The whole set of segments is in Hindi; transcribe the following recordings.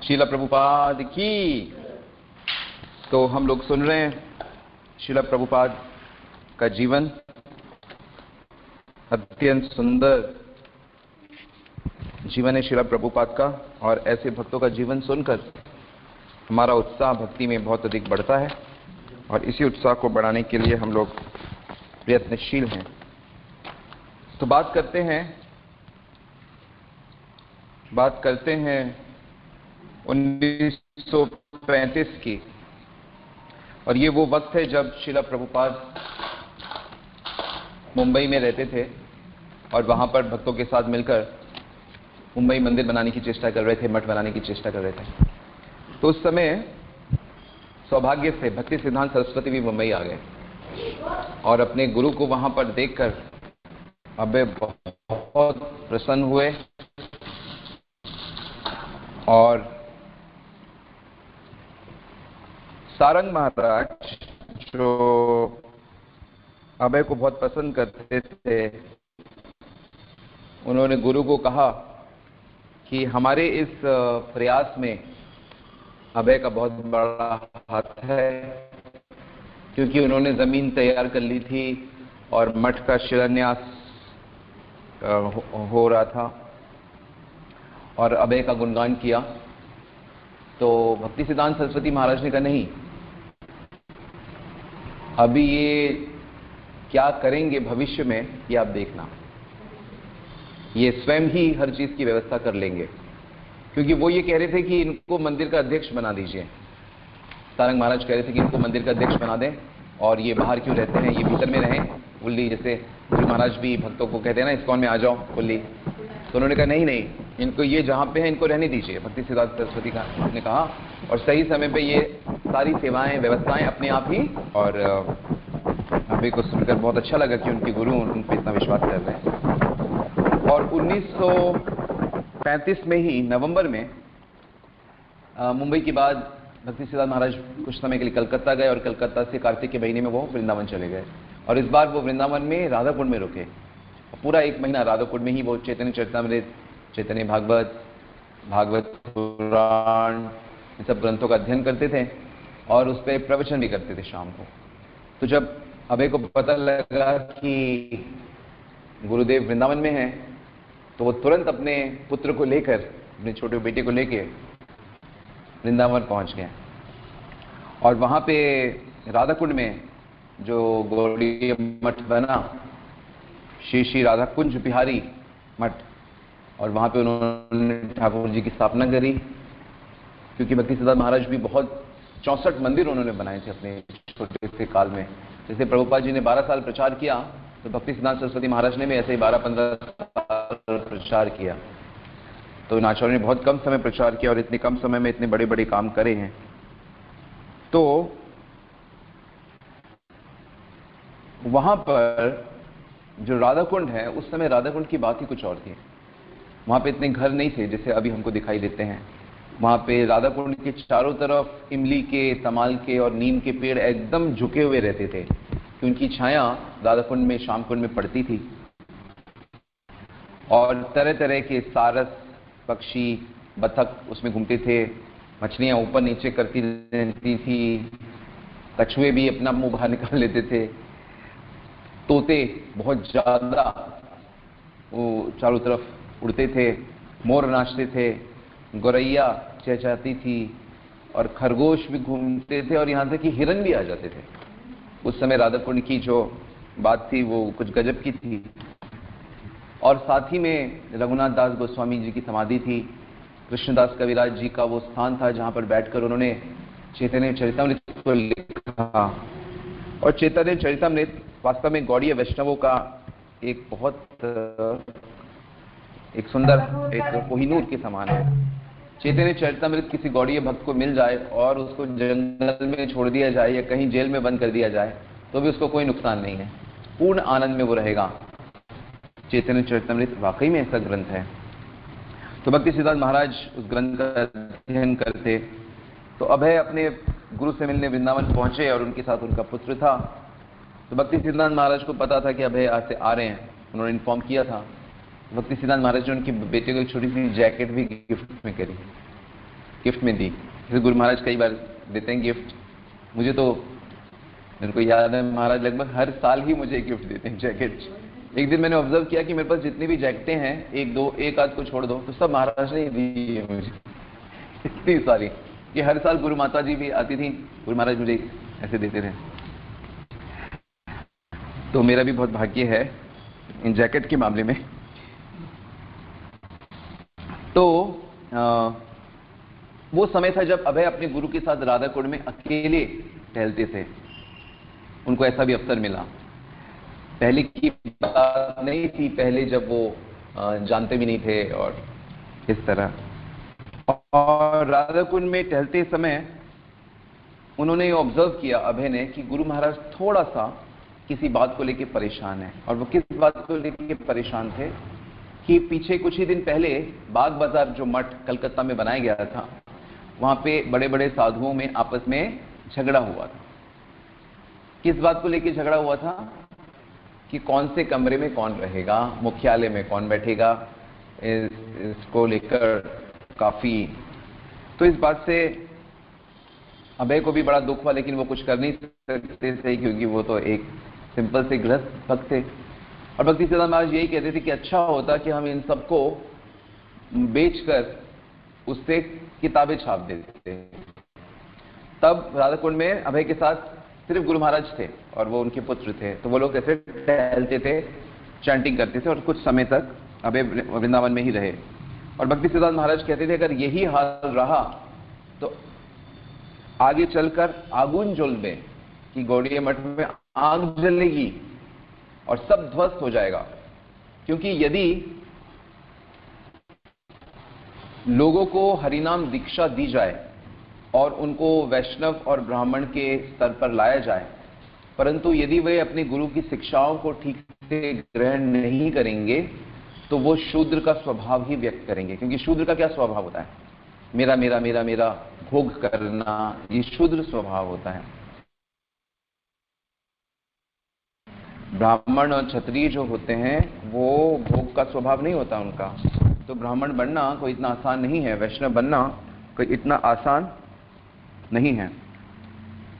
शीला प्रभुपाद की। तो हम लोग सुन रहे हैं शीला प्रभुपाद का जीवन, अत्यंत सुंदर जीवन है शीला प्रभुपाद का। और ऐसे भक्तों का जीवन सुनकर हमारा उत्साह भक्ति में बहुत अधिक बढ़ता है और इसी उत्साह को बढ़ाने के लिए हम लोग प्रयत्नशील हैं। तो बात करते हैं 1935 की। और ये वो वक्त है जब शीला प्रभुपाद मुंबई में रहते थे और वहां पर भक्तों के साथ मिलकर मुंबई मंदिर बनाने की चेष्टा कर रहे थे, मठ बनाने की चेष्टा कर रहे थे। तो उस समय सौभाग्य से भक्ति सिद्धांत सरस्वती भी मुंबई आ गए और अपने गुरु को वहां पर देखकर अबे बहुत प्रसन्न हुए और सारंग महाराज जो अभय को बहुत पसंद करते थे, उन्होंने गुरु को कहा कि हमारे इस प्रयास में अभय का बहुत बड़ा हाथ है, क्योंकि उन्होंने जमीन तैयार कर ली थी और मठ का शिलान्यास हो रहा था और अभय का गुणगान किया। तो भक्ति सिद्धांत सरस्वती महाराज ने कहा नहीं, अभी ये क्या करेंगे भविष्य में ये आप देखना, ये स्वयं ही हर चीज की व्यवस्था कर लेंगे। क्योंकि वो ये कह रहे थे कि इनको मंदिर का अध्यक्ष बना दीजिए। सारंग महाराज कह रहे थे कि इनको मंदिर का अध्यक्ष बना दें और ये बाहर क्यों रहते हैं, ये भीतर में रहें बुल्ली, जैसे गुरु महाराज भी भक्तों को कहते हैं ना, इस्कॉन में आ जाओ बुल्ली। तो उन्होंने कहा नहीं नहीं, इनको ये जहाँ पे है इनको रहने दीजिए। भक्ति सिद्धांत सरस्वती का ने कहा और सही समय पे ये सारी सेवाएं व्यवस्थाएं अपने आप ही। और अभी को सुनकर बहुत अच्छा लगा कि उनके गुरु उन पर इतना विश्वास कर रहे हैं। और 1935 में ही नवंबर में मुंबई के बाद भक्ति सिद्धांत महाराज कुछ समय के लिए कलकत्ता गए और कलकत्ता से कार्तिक के महीने में वो वृंदावन चले गए। और इस बार वो वृंदावन में राधा कुंड में रुके। पूरा एक महीना राधा कुंड में ही वो चैतन्य चरितामृत, चैतन्य भागवत पुराण, इन सब ग्रंथों का अध्ययन करते थे और उस पर प्रवचन भी करते थे शाम को। तो जब अभय को पता लगा कि गुरुदेव वृंदावन में हैं, तो वो तुरंत अपने पुत्र को लेकर, अपने छोटे बेटे को लेकर वृंदावन पहुंच गए। और वहां पे राधा कुंड में जो गौड़ीय मठ बना, श्री श्री राधा कुंज बिहारी मठ, और वहां पे उन्होंने ठाकुर जी की स्थापना करी। क्योंकि भक्ति सिद्धांत महाराज भी बहुत 64 मंदिर उन्होंने बनाए थे अपने छोटे से काल में। जैसे प्रभुपाद जी ने 12 साल प्रचार किया, तो भक्ति सिद्धांत सरस्वती महाराज ने भी ऐसे ही 12-15 साल प्रचार किया। तो इन आचार्यों ने बहुत कम समय प्रचार किया और इतने कम समय में इतने बड़े बड़े काम करे हैं। तो वहां पर जो राधा कुंड है, उस समय राधा कुंड की बात ही कुछ और थी। वहां पे इतने घर नहीं थे जैसे अभी हमको दिखाई देते हैं। वहां पे राधा कुंड के चारों तरफ इमली के, तमाल के और नीम के पेड़ एकदम झुके हुए रहते थे, कि उनकी छाया राधा कुंड में, शाम कुंड में पड़ती थी। और तरह तरह के सारस, पक्षी, बतख उसमें घूमते थे, मछलियां ऊपर नीचे करती रहती थी, कछुए भी अपना मुंह बाहर निकाल लेते थे, तोते बहुत ज्यादा वो चारों तरफ उड़ते थे, मोर नाचते थे, गौरैया चहचहाती थी और खरगोश भी घूमते थे और यहाँ तक कि हिरन भी आ जाते थे। उस समय राधा कुंड की जो बात थी वो कुछ गजब की थी। और साथ ही में रघुनाथ दास गोस्वामी जी की समाधि थी। कृष्णदास कविराज जी का वो स्थान था जहाँ पर बैठकर उन्होंने चैतन्य चरितामृत को लिखा। और चैतन्य चरितामृत वास्तव में गौड़ीय वैष्णवों का एक बहुत एक सुंदर एक कोहिनूर के समान है। चैतन्य चरितामृत किसी गौड़ीय भक्त को मिल जाए और उसको जंगल में छोड़ दिया जाए या कहीं जेल में बंद कर दिया जाए तो भी उसको कोई नुकसान नहीं है, पूर्ण आनंद में वो रहेगा। चैतन्य चरितामृत वाकई में ऐसा ग्रंथ है। तो भक्ति सिद्धांत महाराज उस ग्रंथ का अध्ययन करते। तो अभय अपने गुरु से मिलने वृंदावन पहुंचे और उनके साथ उनका पुत्र था। तो भक्ति सिद्धांत महाराज को पता था कि अभय आज से आ रहे हैं, उन्होंने इन्फॉर्म किया था। भक्ति सिद्धांत महाराज ने उनकी बेटे को एक छोटी सी जैकेट भी गिफ्ट में करी। गिफ्ट में दी। जैसे गुरु महाराज कई बार देते हैं गिफ्ट, मुझे तो मेरे को याद है महाराज लगभग हर साल ही मुझे गिफ्ट देते हैं जैकेट। एक दिन मैंने ऑब्जर्व किया कि मेरे पास जितनी भी जैकेटें हैं, एक आध को छोड़ दो, तो सब महाराज ने दी है मुझे इतनी सारी कि हर साल गुरु माता जी भी आती थी, गुरु महाराज मुझे ऐसे देते थे। तो मेरा भी बहुत भाग्य है इन जैकेट के मामले में। तो वो समय था जब अभय अपने गुरु के साथ राधा कुंड में अकेले टहलते थे। उनको ऐसा भी अवसर मिला। पहले की बात नहीं थी, पहले जब वो जानते भी नहीं थे और इस तरह। और राधा कुंड में टहलते समय उन्होंने ऑब्जर्व किया अभय ने कि गुरु महाराज थोड़ा सा किसी बात को लेकर परेशान है। और वो किस बात को लेकर परेशान थे कि पीछे कुछ ही दिन पहले बाग बाजार जो मठ कलकत्ता में बनाया गया था, वहां पे बड़े बड़े साधुओं में आपस में झगड़ा हुआ था। किस बात को लेकर झगड़ा हुआ था कि कौन से कमरे में कौन रहेगा, मुख्यालय में कौन बैठेगा, इसको लेकर काफी। तो इस बात से अभय को भी बड़ा दुख हुआ, लेकिन वो कुछ कर नहीं सकते थे क्योंकि वो तो एक सिंपल से गृहस्थ भक्त थे। और भक्ति सिद्धांत महाराज यही कहते थे कि अच्छा होता कि हम इन सबको बेचकर उससे किताबें छाप देते। तब राधा कुंड में अभय के साथ सिर्फ गुरु महाराज थे और वो उनके पुत्र थे। तो वो लोग ऐसे टहलते थे, चैंटिंग करते थे और कुछ समय तक अभय वृंदावन में ही रहे। और भक्ति सिद्धांत महाराज कहते थे अगर यही हाल रहा तो आगे चलकर आगुन ज्वलबे कि गौड़ीय मठ में आग जलेगी और सब ध्वस्त हो जाएगा। क्योंकि यदि लोगों को हरिनाम दीक्षा दी जाए और उनको वैष्णव और ब्राह्मण के स्तर पर लाया जाए, परंतु यदि वे अपने गुरु की शिक्षाओं को ठीक से ग्रहण नहीं करेंगे तो वो शूद्र का स्वभाव ही व्यक्त करेंगे। क्योंकि शूद्र का क्या स्वभाव होता है? मेरा मेरा मेरा मेरा भोग करना, ये शूद्र स्वभाव होता है। ब्राह्मण और क्षत्रिय जो होते हैं वो भोग का स्वभाव नहीं होता उनका। तो ब्राह्मण बनना कोई इतना आसान नहीं है, वैष्णव बनना कोई इतना आसान नहीं है।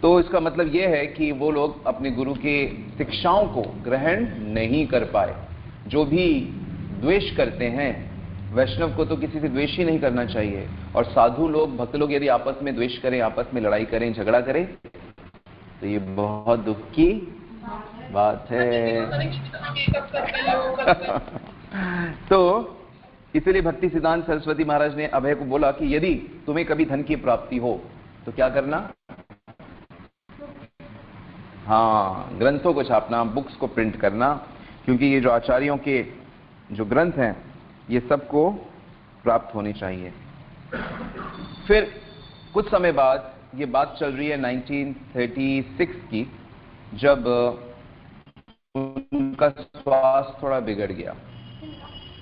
तो इसका मतलब यह है कि वो लोग अपने गुरु के शिक्षाओं को ग्रहण नहीं कर पाए। जो भी द्वेष करते हैं, वैष्णव को तो किसी से द्वेष ही नहीं करना चाहिए। और साधु लोग, भक्त लोग यदि आपस में द्वेष करें, आपस में लड़ाई करें, झगड़ा करें, तो ये बहुत दुख की बात है। तो इसलिए भक्ति सिद्धांत सरस्वती महाराज ने अभय को बोला कि यदि तुम्हें कभी धन की प्राप्ति हो तो क्या करना? हाँ, ग्रंथों को छापना, बुक्स को प्रिंट करना, क्योंकि ये जो आचार्यों के जो ग्रंथ हैं ये सबको प्राप्त होनी चाहिए। फिर कुछ समय बाद, ये बात चल रही है 1936 की, जब उनका स्वास्थ्य थोड़ा बिगड़ गया।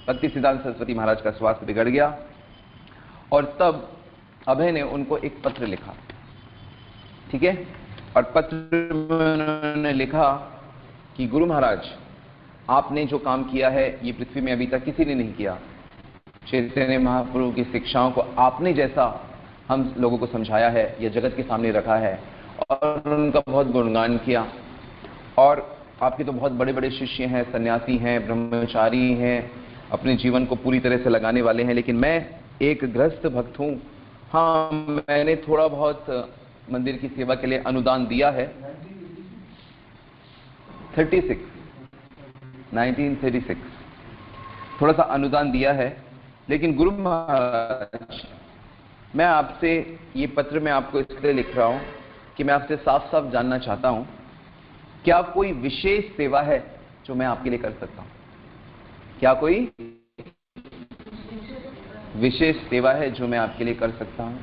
भक्ति सिद्धांत सरस्वती महाराज का स्वास्थ्य बिगड़ गया और तब अभय ने उनको एक पत्र लिखा, ठीक है। और पत्र में उन्होंने लिखा कि गुरु महाराज, आपने जो काम किया है ये पृथ्वी में अभी तक किसी ने नहीं किया। चैतन्य महाप्रभु की शिक्षाओं को आपने जैसा हम लोगों को समझाया है, यह जगत के सामने रखा है, और उनका बहुत गुणगान किया। और आपके तो बहुत बड़े बड़े शिष्य हैं, सन्यासी हैं, ब्रह्मचारी हैं, अपने जीवन को पूरी तरह से लगाने वाले हैं। लेकिन मैं एक गृहस्थ भक्त हूं। हाँ, मैंने थोड़ा बहुत मंदिर की सेवा के लिए अनुदान दिया है। 1936 थोड़ा सा अनुदान दिया है। लेकिन गुरु महाराज, मैं आपसे ये पत्र मैं आपको इसलिए लिख रहा हूं कि मैं आपसे साफ साफ जानना चाहता हूं, क्या कोई विशेष सेवा है जो मैं आपके लिए कर सकता हूं? क्या कोई विशेष सेवा है जो मैं आपके लिए कर सकता हूं?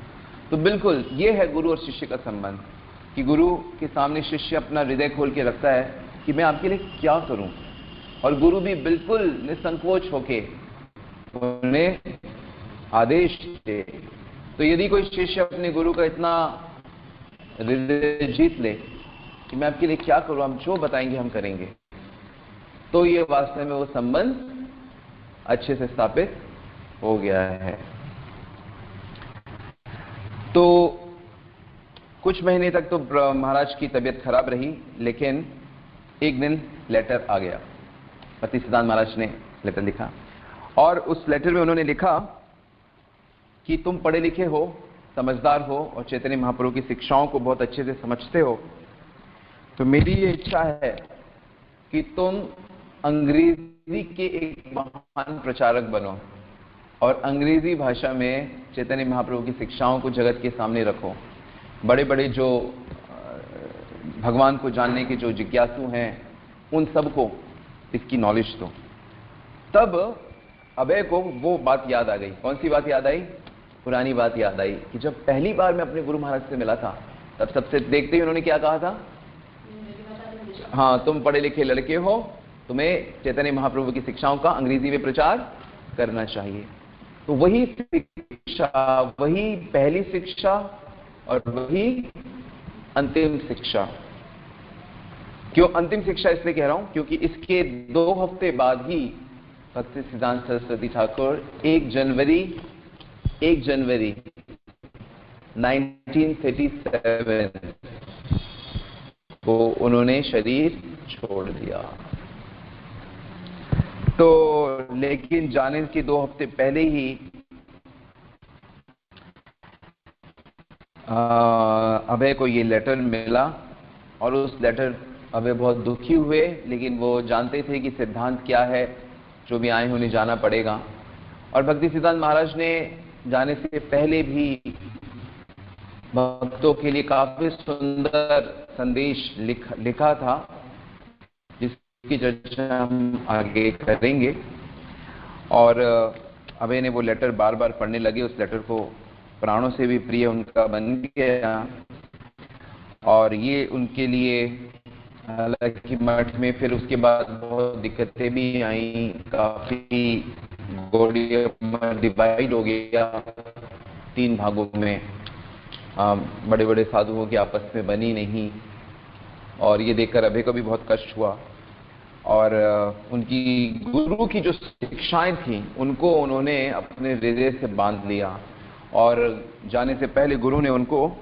तो बिल्कुल ये है गुरु और शिष्य का संबंध, कि गुरु के सामने शिष्य अपना हृदय खोल के रखता है कि मैं आपके लिए क्या करूं, और गुरु भी बिल्कुल निसंकोच होके उन्हें आदेश दे। तो यदि कोई शिष्य अपने गुरु का इतना हृदय जीत ले कि मैं आपके लिए क्या करूं, हम जो बताएंगे हम करेंगे, तो ये वास्तव में वो संबंध अच्छे से स्थापित हो गया है। तो कुछ महीने तक तो महाराज की तबीयत खराब रही, लेकिन एक दिन लेटर आ गया। भक्ति सिद्धांत महाराज ने लेटर लिखा और उस लेटर में उन्होंने लिखा कि तुम पढ़े लिखे हो, समझदार हो और चैतन्य महाप्रभु की शिक्षाओं को बहुत अच्छे से समझते हो, तो मेरी ये इच्छा है कि तुम अंग्रेजी के एक महान प्रचारक बनो और अंग्रेजी भाषा में चैतन्य महाप्रभु की शिक्षाओं को जगत के सामने रखो। बड़े बड़े जो भगवान को जानने के जो जिज्ञासु हैं उन सबको इसकी नॉलेज दो। तब अभय को वो बात याद आ गई। कौन सी बात याद आई? पुरानी बात याद आई कि जब पहली बार मैं अपने गुरु महाराज से मिला था, तब सबसे देखते ही उन्होंने क्या कहा था? हाँ, तुम पढ़े लिखे लड़के हो, तुम्हें चैतन्य महाप्रभु की शिक्षाओं का अंग्रेजी में प्रचार करना चाहिए। तो वही शिक्षा, वही पहली शिक्षा और वही अंतिम शिक्षा। क्यों अंतिम शिक्षा इसलिए कह रहा हूं? क्योंकि इसके 2 हफ्ते बाद ही भक्ति सिद्धांत सरस्वती ठाकुर 1 जनवरी 1937 को उन्होंने शरीर छोड़ दिया। तो लेकिन जाने के 2 हफ्ते पहले ही अभय को ये लेटर मिला और उस लेटर अभय बहुत दुखी हुए, लेकिन वो जानते थे कि सिद्धांत क्या है, जो भी आए उन्हें जाना पड़ेगा। और भक्ति सिद्धांत महाराज ने जाने से पहले भी भक्तों के लिए काफी सुंदर संदेश लिखा था, जिसकी चर्चा हम आगे करेंगे। और अभय ने वो लेटर बार बार पढ़ने लगे। उस लेटर को प्राणों से भी प्रिय उनका बन गया और ये उनके लिए, हालांकि मठ में फिर उसके बाद बहुत दिक्कतें भी आई, काफी डिवाइड हो गया 3 भागों में। बड़े बड़े साधुओं की आपस में बनी नहीं और ये देखकर अभय को भी बहुत कष्ट हुआ। और उनकी गुरु की जो शिक्षाएं थी उनको उन्होंने अपने हृदय से बांध लिया और जाने से पहले गुरु ने उनको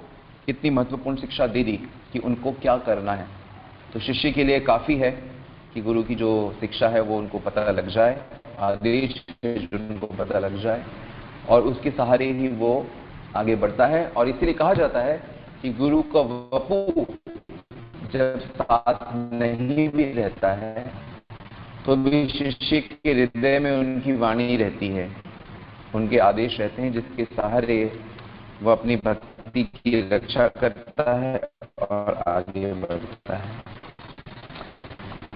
इतनी महत्वपूर्ण शिक्षा दे दी कि उनको क्या करना है। तो शिष्य के लिए काफी है कि गुरु की जो शिक्षा है वो उनको पता लग जाए, आदेश उनको पता लग जाए और उसके सहारे ही वो आगे बढ़ता है। और इसीलिए कहा जाता है कि गुरु का वपु जब साथ नहीं भी रहता है तो भी शिष्य के हृदय में उनकी वाणी रहती है, उनके आदेश रहते हैं, जिसके सहारे वो अपनी भक्ति की रक्षा करता है और आगे बढ़ता है।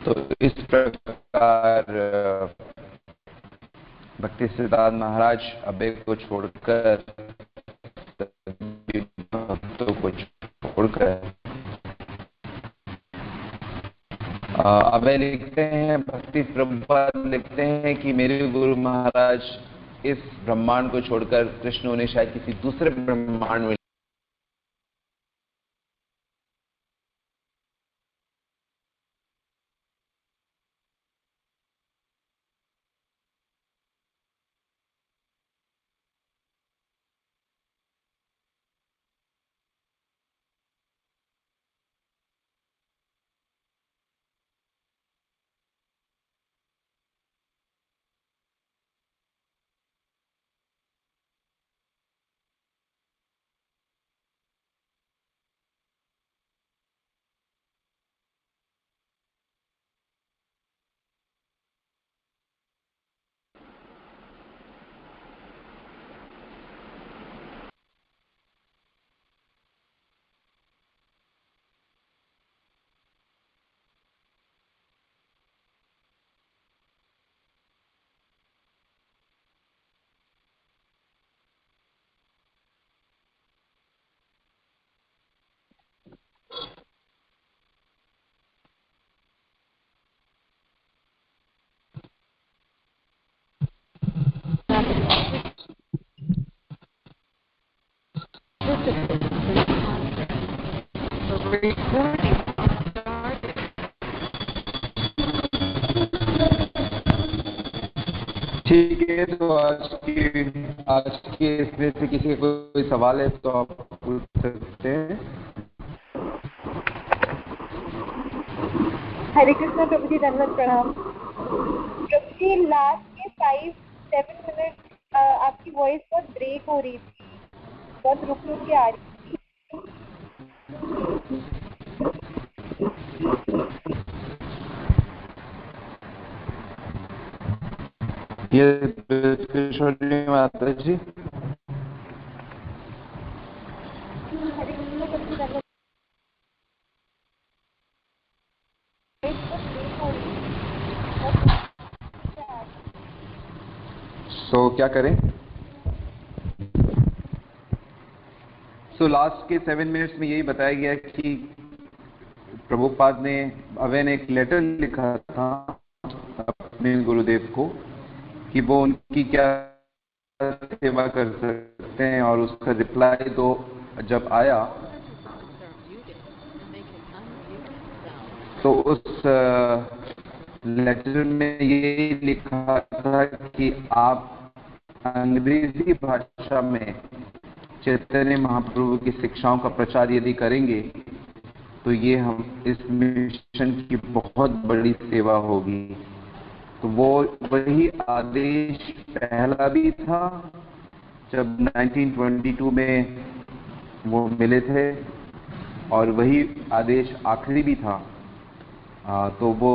तो इस प्रकार भक्ति सिद्धांत महाराज अभय को छोड़कर, भक्तों को छोड़कर अभय लिखते हैं, भक्ति प्रभुपाद लिखते हैं कि मेरे गुरु महाराज इस ब्रह्मांड को छोड़कर कृष्ण उन्हें शायद किसी दूसरे ब्रह्मांड में ठीक है, तो आज के इसमें से किसी का कोई सवाल है तो आप पूछ सकते हैं। हरे कृष्णा प्रभु जी, धन्यवाद, प्रणाम। प्रभु जी, लास्ट के 5-7 मिनट आपकी वॉइस बहुत ब्रेक हो रही थी, बहुत रुक रुक के आ रही थी। ये किशोरी माता जी, हरे कृष्णा प्रभु जी, धन्यवाद। बहुत ब्रेक हो रही थी, तो क्या करें? लास्ट के 7 मिनट्स में यही बताया गया कि प्रभुपाद ने, अभय ने एक लेटर लिखा था अपने गुरुदेव को कि वो उनकी क्या सेवा कर सकते हैं, और उसका रिप्लाई तो जब आया तो उस लेटर में ये लिखा था कि आप अंग्रेजी भाषा में चैतन्य महाप्रभु की शिक्षाओं का प्रचार यदि करेंगे तो ये हम इस मिशन की बहुत बड़ी सेवा होगी। तो वो वही आदेश पहला भी था जब 1922 में वो मिले थे, और वही आदेश आखिरी भी था। तो वो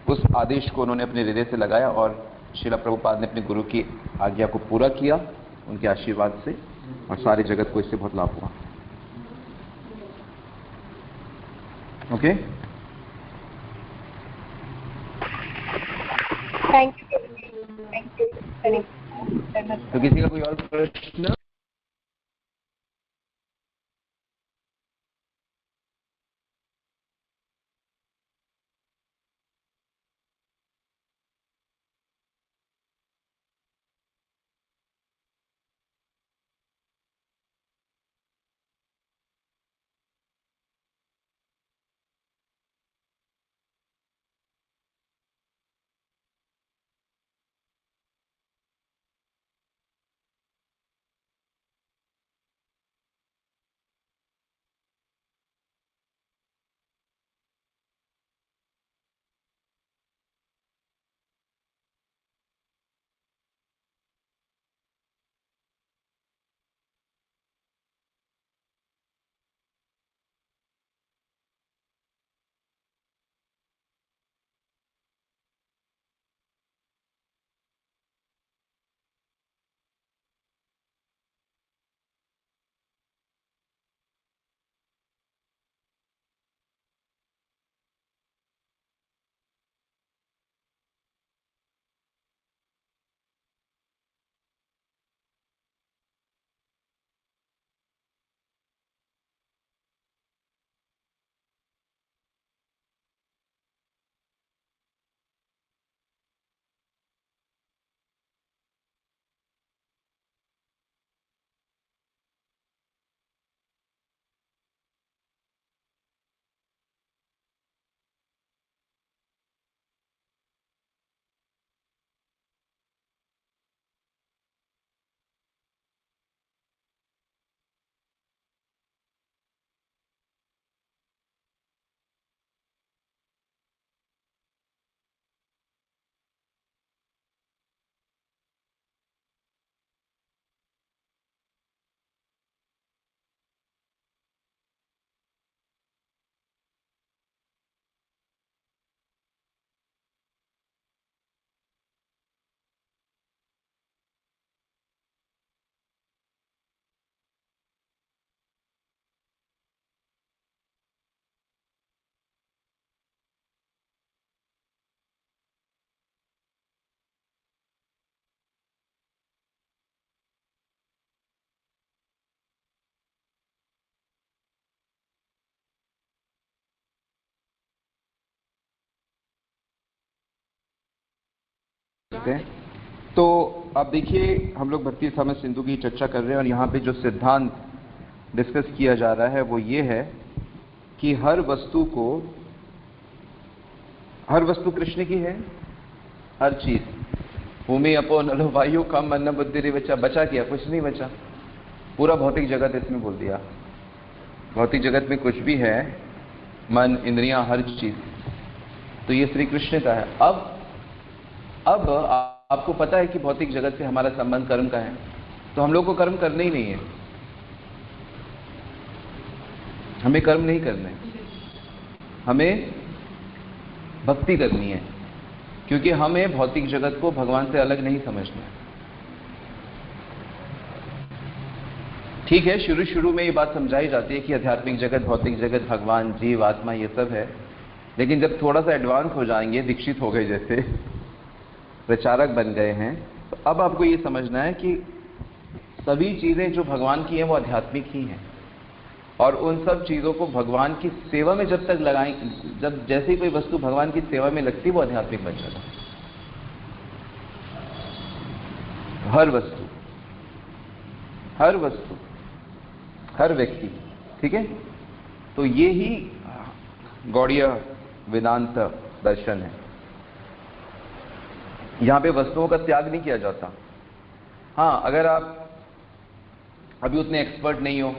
उस आदेश को उन्होंने अपने हृदय से लगाया और श्रीला प्रभुपाद ने अपने गुरु की आज्ञा को पूरा किया उनके आशीर्वाद से, और सारे जगत को इससे बहुत लाभ हुआ। Okay, thank you Prabhu ji, thank you. Hare Krishna. तो किसी का कोई और प्रश्न? तो अब देखिए, हम लोग भक्ति समय सिंधु की चर्चा कर रहे हैं, और यहाँ पे जो सिद्धांत डिस्कस किया जा रहा है वो ये है कि हर वस्तु कृष्ण की है, हर चीज। भूमि अपो नलो वायु कम अन्न बुद्धि बचा, बचा क्या? कुछ नहीं बचा। पूरा भौतिक जगत इसमें बोल दिया। भौतिक जगत में कुछ भी है, मन, इंद्रियां, हर चीज, तो ये श्री कृष्ण का है। अब आपको पता है कि भौतिक जगत से हमारा संबंध कर्म का है, तो हम लोग को कर्म करने ही नहीं है, हमें कर्म नहीं करना है, हमें भक्ति करनी है, क्योंकि हमें भौतिक जगत को भगवान से अलग नहीं समझना है। ठीक है, शुरू शुरू में ये बात समझाई जाती है कि आध्यात्मिक जगत, भौतिक जगत, भगवान, जीव, आत्मा, ये सब है, लेकिन जब थोड़ा सा एडवांस हो जाएंगे, दीक्षित हो गए, जैसे प्रचारक बन गए हैं, तो अब आपको ये समझना है कि सभी चीजें जो भगवान की हैं वो आध्यात्मिक ही हैं, और उन सब चीजों को भगवान की सेवा में जब तक लगाएं, जब जैसे ही कोई वस्तु भगवान की सेवा में लगती, वो आध्यात्मिक बन जाता है। हर वस्तु, हर व्यक्ति, ठीक है। तो ये ही गौड़ीय वेदांत दर्शन है। यहां पे वस्तुओं का त्याग नहीं किया जाता। हाँ, अगर आप अभी उतने एक्सपर्ट नहीं हो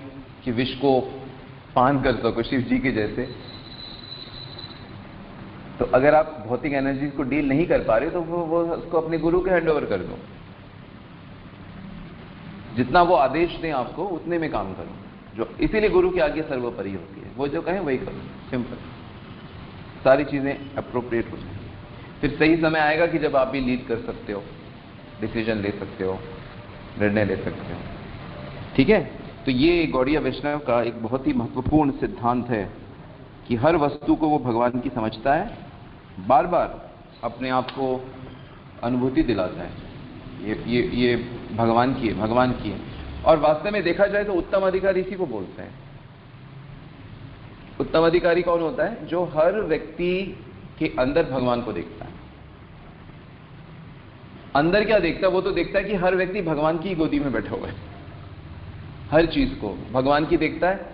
कि विष को पान कर सको शिव जी के जैसे, तो अगर आप भौतिक एनर्जी को डील नहीं कर पा रहे, तो वो उसको अपने गुरु के हैंड ओवर कर दो। जितना वो आदेश दें आपको, उतने में काम करो। जो इसीलिए गुरु की आज्ञा सर्वोपरि होती है, वो जो कहें वही करो, सिंपल। सारी चीजें अप्रोप्रिएट हो जाएंगी। फिर सही समय आएगा कि जब आप भी लीड कर सकते हो, डिसीजन ले सकते हो, निर्णय ले सकते हो, ठीक है। तो ये गौड़ीय वैष्णव का एक बहुत ही महत्वपूर्ण सिद्धांत है कि हर वस्तु को वो भगवान की समझता है, बार बार अपने आप को अनुभूति दिलाता है, ये भगवान की है। और वास्तव में देखा जाए तो उत्तम अधिकारी इसी को बोलते हैं। उत्तम अधिकारी कौन होता है? जो हर व्यक्ति के अंदर भगवान को देखता है। अंदर क्या देखता है? वो तो देखता है कि हर व्यक्ति भगवान की गोदी में बैठा हुआ है, हर चीज को भगवान की देखता है,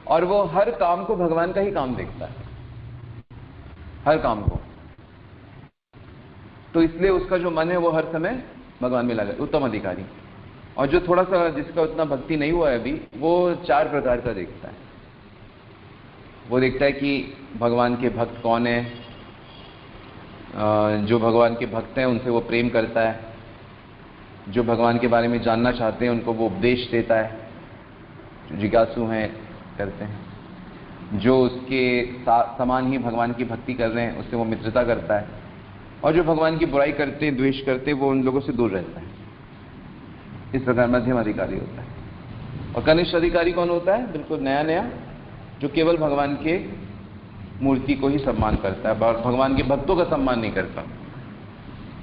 और वो हर काम को भगवान का ही काम देखता है, हर काम को। तो इसलिए उसका जो मन है वो हर समय भगवान में लगा, उत्तम अधिकारी। और जो थोड़ा सा, जिसका उतना भक्ति नहीं हुआ है अभी, वो 4 प्रकार का देखता है। वो देखता है कि भगवान के भक्त कौन है, जो भगवान के भक्त हैं उनसे वो प्रेम करता है, जो भगवान के बारे में जानना चाहते हैं उनको वो उपदेश देता है, जो जिज्ञासु हैं करते हैं, जो उसके समान ही भगवान की भक्ति कर रहे हैं उससे वो मित्रता करता है, और जो भगवान की बुराई करते हैं, द्वेष करते हैं, वो उन लोगों से दूर रहता है। इस प्रकार मध्यम अधिकारी होता है। और कनिष्ठ अधिकारी कौन होता है? बिल्कुल नया, जो केवल भगवान के मूर्ति को ही सम्मान करता है, भगवान के भक्तों का सम्मान नहीं करता।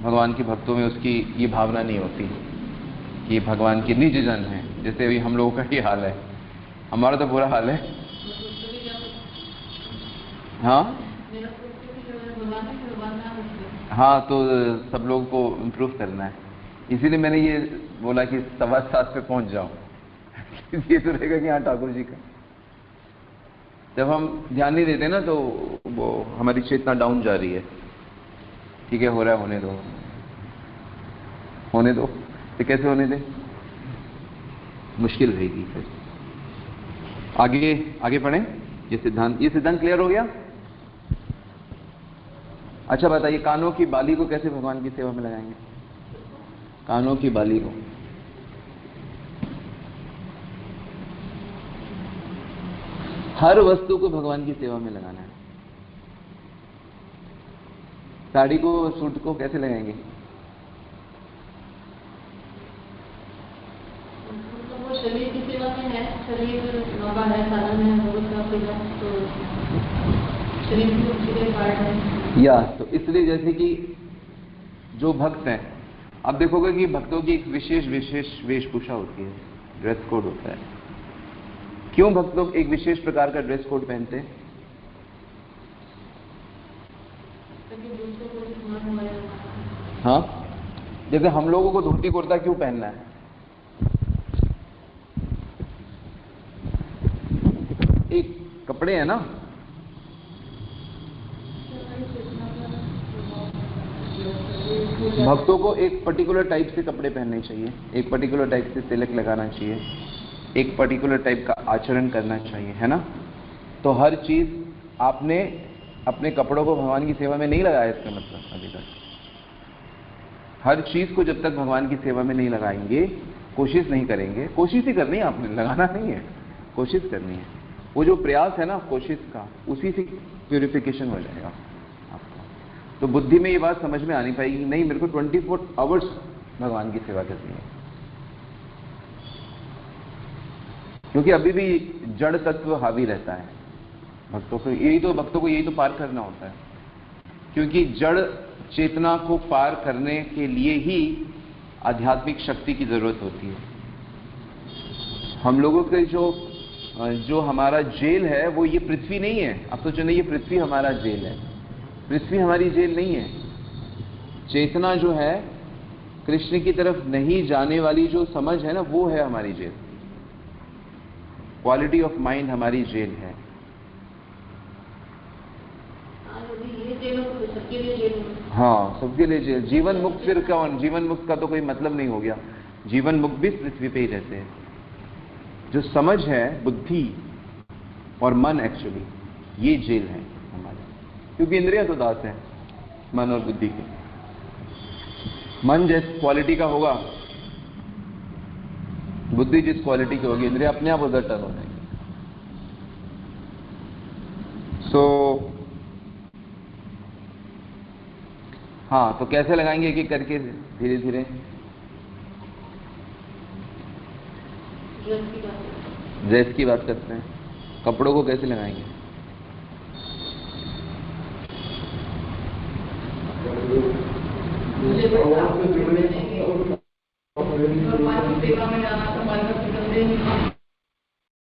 भगवान के भक्तों में उसकी ये भावना नहीं होती कि भगवान के निज जन है। जैसे अभी हम लोगों का ही हाल है, हमारा तो बुरा हाल है। हाँ, तो सब लोगों को इम्प्रूव करना है। इसीलिए मैंने ये बोला कि 7:15 पे पहुंच जाओ। ये तो रहेगा कि हाँ ठाकुर जी का, जब हम ध्यान नहीं देते ना, तो वो हमारी चेतना डाउन जा रही है। ठीक है, हो रहा है, होने दो। तो कैसे होने दे? मुश्किल रहेगी। फिर आगे पढ़ें। ये सिद्धांत क्लियर हो गया? अच्छा बताइए, कानों की बाली को कैसे भगवान की सेवा में लगाएंगे? कानों की बाली को हर वस्तु को भगवान की सेवा में लगाना है। साड़ी को, सूट को कैसे लगाएंगे? वो शरीर की सेवा में है, शरीर नौका है, साधन है, भगवत का सेवा, तो शरीर की पार्ट है। या तो इसलिए जैसे कि जो भक्त हैं, आप देखोगे कि भक्तों की एक विशेष वेशभूषा होती है, ड्रेस कोड होता है। क्यों भक्त लोग एक विशेष प्रकार का ड्रेस कोड पहनते हैं? हाँ, जैसे हम लोगों को धोती कुर्ता क्यों पहनना है? एक कपड़े हैं ना, भक्तों को एक पर्टिकुलर टाइप से कपड़े पहनने चाहिए, एक पर्टिकुलर टाइप से तिलक लगाना चाहिए, एक पर्टिकुलर टाइप का आचरण करना चाहिए, है ना। तो हर चीज आपने अपने कपड़ों को भगवान की सेवा में नहीं लगाया, इसका मतलब अभी तक हर चीज को जब तक भगवान की सेवा में नहीं लगाएंगे, कोशिश नहीं करेंगे, कोशिश ही करनी है आपने, लगाना नहीं है, कोशिश करनी है। वो जो प्रयास है ना कोशिश का, उसी से प्यूरिफिकेशन हो जाएगा आपका। तो बुद्धि में ये बात समझ में आनी पाएगी, नहीं मेरे को 24 आवर्स भगवान की सेवा करनी है, क्योंकि अभी भी जड़ तत्व हावी रहता है भक्तों को। भक्तों को यही तो पार करना होता है, क्योंकि जड़ चेतना को पार करने के लिए ही आध्यात्मिक शक्ति की जरूरत होती है। हम लोगों के जो हमारा जेल है वो ये पृथ्वी नहीं है। अब सोचो नहीं, ये पृथ्वी हमारा जेल है, पृथ्वी हमारी जेल नहीं है। चेतना जो है कृष्ण की तरफ नहीं जाने वाली जो समझ है ना, वो है हमारी जेल। क्वालिटी ऑफ माइंड हमारी जेल है। हाँ, सबके लिए जेल। जीवन मुक्त फिर कौन? जीवन मुक्त का तो कोई मतलब नहीं हो गया। जीवन मुक्त भी पृथ्वी पे ही रहते हैं। जो समझ है, बुद्धि और मन, एक्चुअली ये जेल है हमारे, क्योंकि इंद्रियां तो दास है मन और बुद्धि के। मन जिस क्वालिटी का होगा, बुद्धि जिस क्वालिटी की होगी, इंद्रिया अपने आप उधर टर्न हो जाएंगे। हाँ, तो कैसे लगाएंगे एक एक करके धीरे धीरे? ड्रेस की बात करते हैं, कपड़ों को कैसे लगाएंगे? भगवान की सेवा में जाना, भगवान का